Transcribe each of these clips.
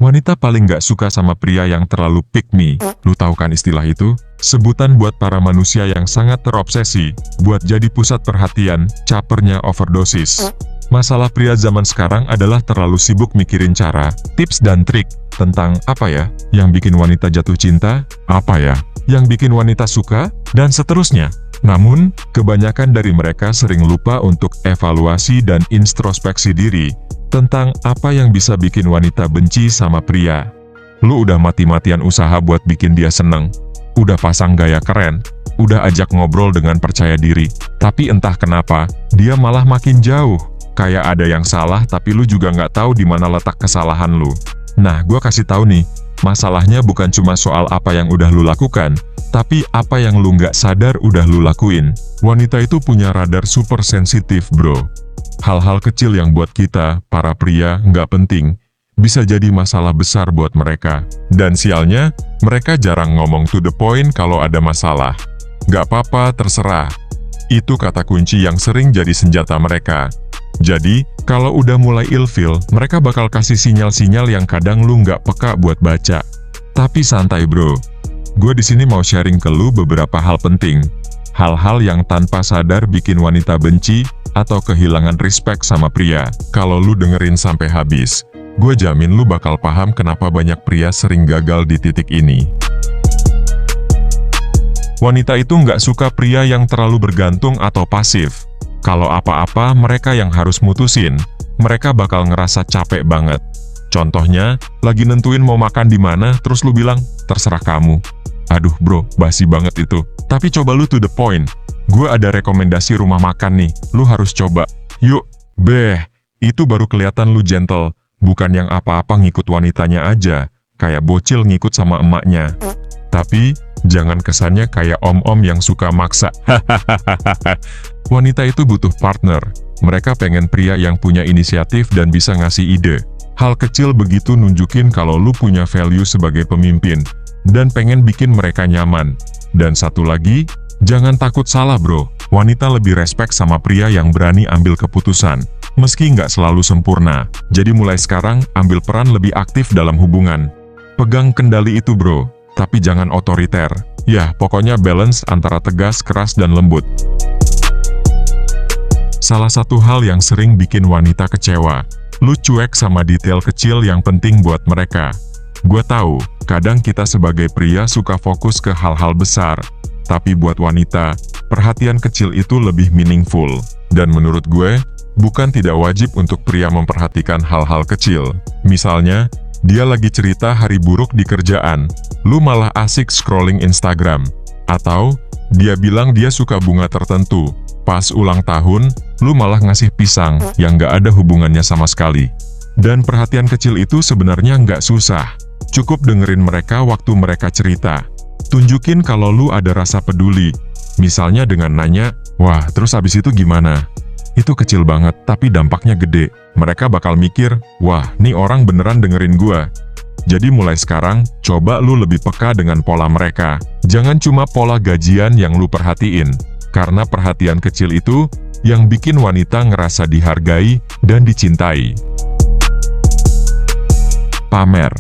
Wanita paling gak suka sama pria yang terlalu pick me. Lu tahu kan istilah itu? Sebutan buat para manusia yang sangat terobsesi, buat jadi pusat perhatian, capernya overdosis. Masalah pria zaman sekarang adalah terlalu sibuk mikirin cara, tips dan trik, tentang apa ya, yang bikin wanita jatuh cinta, apa ya, yang bikin wanita suka, dan seterusnya. Namun, kebanyakan dari mereka sering lupa untuk evaluasi dan introspeksi diri, tentang apa yang bisa bikin wanita benci sama pria. Lu udah mati-matian usaha buat bikin dia seneng, udah pasang gaya keren, udah ajak ngobrol dengan percaya diri, tapi entah kenapa, dia malah makin jauh. Kayak ada yang salah tapi lu juga nggak tahu di mana letak kesalahan lu. Nah, gua kasih tahu nih, masalahnya bukan cuma soal apa yang udah lu lakukan, tapi apa yang lu nggak sadar udah lu lakuin. Wanita itu punya radar super sensitif, bro. Hal-hal kecil yang buat kita, para pria, nggak penting, bisa jadi masalah besar buat mereka. Dan sialnya, mereka jarang ngomong to the point kalau ada masalah. Nggak apa-apa, terserah. Itu kata kunci yang sering jadi senjata mereka. Jadi, kalau udah mulai ilfil, mereka bakal kasih sinyal-sinyal yang kadang lu nggak peka buat baca. Tapi santai, bro. Gue di sini mau sharing ke lu beberapa hal penting. Hal-hal yang tanpa sadar bikin wanita benci, atau kehilangan respect sama pria. Kalau lu dengerin sampai habis, gue jamin lu bakal paham kenapa banyak pria sering gagal di titik ini. Wanita itu nggak suka pria yang terlalu bergantung atau pasif. Kalau apa-apa mereka yang harus mutusin, mereka bakal ngerasa capek banget. Contohnya, lagi nentuin mau makan di mana, terus lu bilang, terserah kamu. Aduh bro, basi banget itu. Tapi coba lu to the point. Gue ada rekomendasi rumah makan nih, lu harus coba. Yuk, itu baru kelihatan lu gentle. Bukan yang apa-apa ngikut wanitanya aja, kayak bocil ngikut sama emaknya. Tapi, jangan kesannya kayak om-om yang suka maksa. Wanita itu butuh partner. Mereka pengen pria yang punya inisiatif dan bisa ngasih ide. Hal kecil begitu nunjukin kalau lu punya value sebagai pemimpin, dan pengen bikin mereka nyaman. Dan satu lagi, jangan takut salah bro. Wanita lebih respect sama pria yang berani ambil keputusan, meski nggak selalu sempurna. Jadi mulai sekarang, ambil peran lebih aktif dalam hubungan. Pegang kendali itu bro, tapi jangan otoriter. Ya, pokoknya balance antara tegas, keras, dan lembut. Salah satu hal yang sering bikin wanita kecewa, lu cuek sama detail kecil yang penting buat mereka. Gue tahu, kadang kita sebagai pria suka fokus ke hal-hal besar, tapi buat wanita, perhatian kecil itu lebih meaningful. Dan menurut gue, bukan tidak wajib untuk pria memperhatikan hal-hal kecil. Misalnya, dia lagi cerita hari buruk di kerjaan, lu malah asik scrolling Instagram. Atau, dia bilang dia suka bunga tertentu, pas ulang tahun, lu malah ngasih pisang yang gak ada hubungannya sama sekali. Dan perhatian kecil itu sebenarnya nggak susah. Cukup dengerin mereka waktu mereka cerita. Tunjukin kalau lu ada rasa peduli. Misalnya dengan nanya, wah terus abis itu gimana? Itu kecil banget, tapi dampaknya gede. Mereka bakal mikir, wah nih orang beneran dengerin gua. Jadi mulai sekarang, coba lu lebih peka dengan pola mereka. Jangan cuma pola gajian yang lu perhatiin. Karena perhatian kecil itu, yang bikin wanita ngerasa dihargai dan dicintai. Pamer.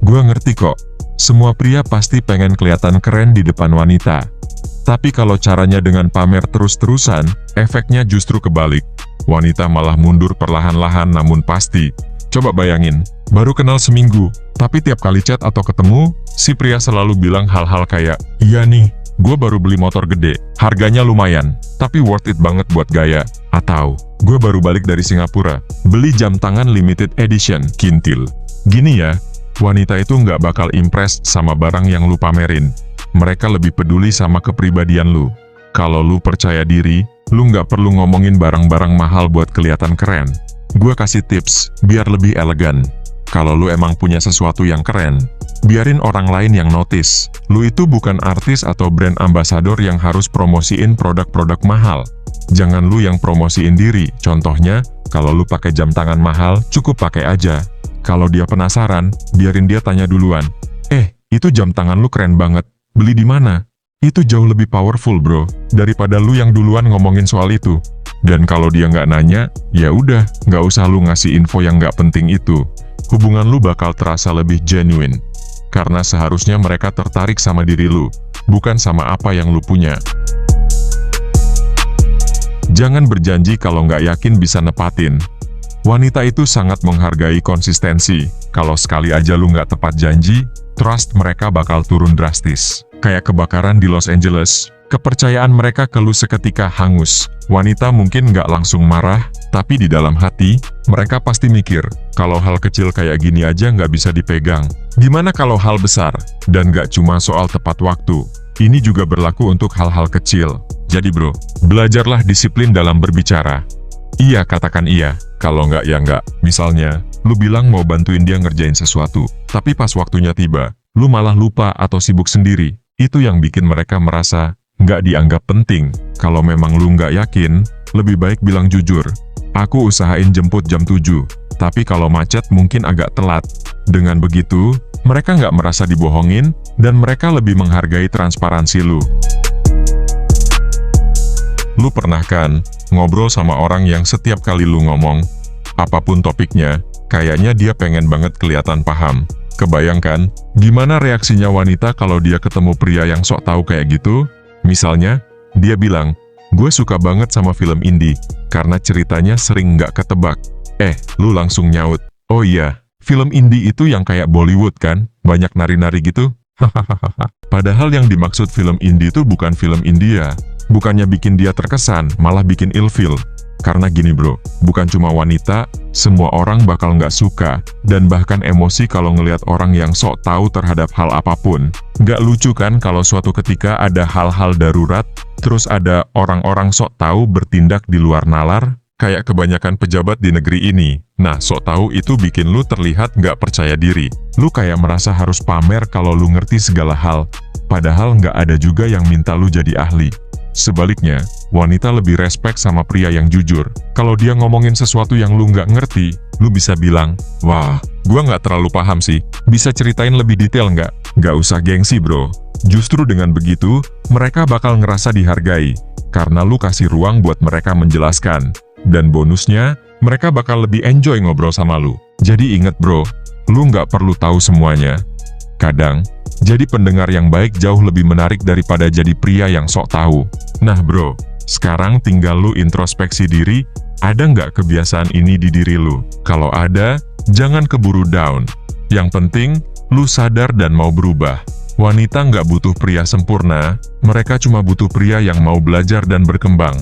Gua ngerti kok, semua pria pasti pengen kelihatan keren di depan wanita. Tapi kalau caranya dengan pamer terus-terusan, efeknya justru kebalik. Wanita malah mundur perlahan-lahan namun pasti. Coba bayangin, baru kenal seminggu, tapi tiap kali chat atau ketemu, si pria selalu bilang hal-hal kayak, iya nih, gue baru beli motor gede, harganya lumayan, tapi worth it banget buat gaya. Atau, gue baru balik dari Singapura, beli jam tangan limited edition, kintil. Gini ya, wanita itu nggak bakal impressed sama barang yang lu pamerin. Mereka lebih peduli sama kepribadian lu. Kalau lu percaya diri, lu nggak perlu ngomongin barang-barang mahal buat kelihatan keren. Gua kasih tips, biar lebih elegan. Kalau lu emang punya sesuatu yang keren, biarin orang lain yang notice. Lu itu bukan artis atau brand ambassador yang harus promosiin produk-produk mahal. Jangan lu yang promosiin diri. Contohnya, kalau lu pakai jam tangan mahal, cukup pakai aja. Kalau dia penasaran, biarin dia tanya duluan. Itu jam tangan lu keren banget. Beli di mana? Itu jauh lebih powerful bro, daripada lu yang duluan ngomongin soal itu. Dan kalau dia nggak nanya, ya udah, nggak usah lu ngasih info yang nggak penting itu. hubungan lu bakal terasa lebih genuine. Karena seharusnya mereka tertarik sama diri lu, bukan sama apa yang lu punya. Jangan berjanji kalau nggak yakin bisa nepatin. Wanita itu sangat menghargai konsistensi. Kalau sekali aja lu nggak tepat janji, trust mereka bakal turun drastis. Kayak kebakaran di Los Angeles, kepercayaan mereka ke lu seketika hangus. Wanita mungkin nggak langsung marah, tapi di dalam hati, mereka pasti mikir, kalau hal kecil kayak gini aja nggak bisa dipegang. Gimana kalau hal besar? Dan nggak cuma soal tepat waktu. Ini juga berlaku untuk hal-hal kecil. Jadi bro, belajarlah disiplin dalam berbicara. Iya katakan iya, kalau nggak ya nggak. Misalnya, lu bilang mau bantuin dia ngerjain sesuatu, tapi pas waktunya tiba, lu malah lupa atau sibuk sendiri. Itu yang bikin mereka merasa nggak dianggap penting. Kalau memang lu nggak yakin, lebih baik bilang jujur. Aku usahain jemput jam 7, tapi kalau macet mungkin agak telat. Dengan begitu, mereka nggak merasa dibohongin, dan mereka lebih menghargai transparansi lu. Lu pernah kan, ngobrol sama orang yang setiap kali lu ngomong, apapun topiknya, kayaknya dia pengen banget kelihatan paham. Kebayangkan, gimana reaksinya wanita kalau dia ketemu pria yang sok tahu kayak gitu? Misalnya, dia bilang, gue suka banget sama film indie, karena ceritanya sering nggak ketebak. Lu langsung nyaut, oh iya, film indie itu yang kayak Bollywood kan, banyak nari-nari gitu? Hahaha. Padahal yang dimaksud film indie itu bukan film India. Bukannya bikin dia terkesan, malah bikin ilfil. Karena gini bro, bukan cuma wanita, semua orang bakal nggak suka, dan bahkan emosi kalau ngelihat orang yang sok tahu terhadap hal apapun. Nggak lucu kan kalau suatu ketika ada hal-hal darurat, terus ada orang-orang sok tahu bertindak di luar nalar, kayak kebanyakan pejabat di negeri ini. Nah, sok tahu itu bikin lu terlihat nggak percaya diri. Lu kayak merasa harus pamer kalau lu ngerti segala hal, padahal nggak ada juga yang minta lu jadi ahli. Sebaliknya, wanita lebih respek sama pria yang jujur. Kalau dia ngomongin sesuatu yang lu nggak ngerti, lu bisa bilang, wah, gua nggak terlalu paham sih, bisa ceritain lebih detail nggak? Nggak usah gengsi bro. Justru dengan begitu, mereka bakal ngerasa dihargai, karena lu kasih ruang buat mereka menjelaskan. Dan bonusnya, mereka bakal lebih enjoy ngobrol sama lu. Jadi inget bro, lu nggak perlu tahu semuanya. Kadang, jadi pendengar yang baik jauh lebih menarik daripada jadi pria yang sok tahu. Nah bro, sekarang tinggal lu introspeksi diri, ada nggak kebiasaan ini di diri lu? Kalau ada, jangan keburu down. Yang penting, lu sadar dan mau berubah. Wanita nggak butuh pria sempurna, mereka cuma butuh pria yang mau belajar dan berkembang.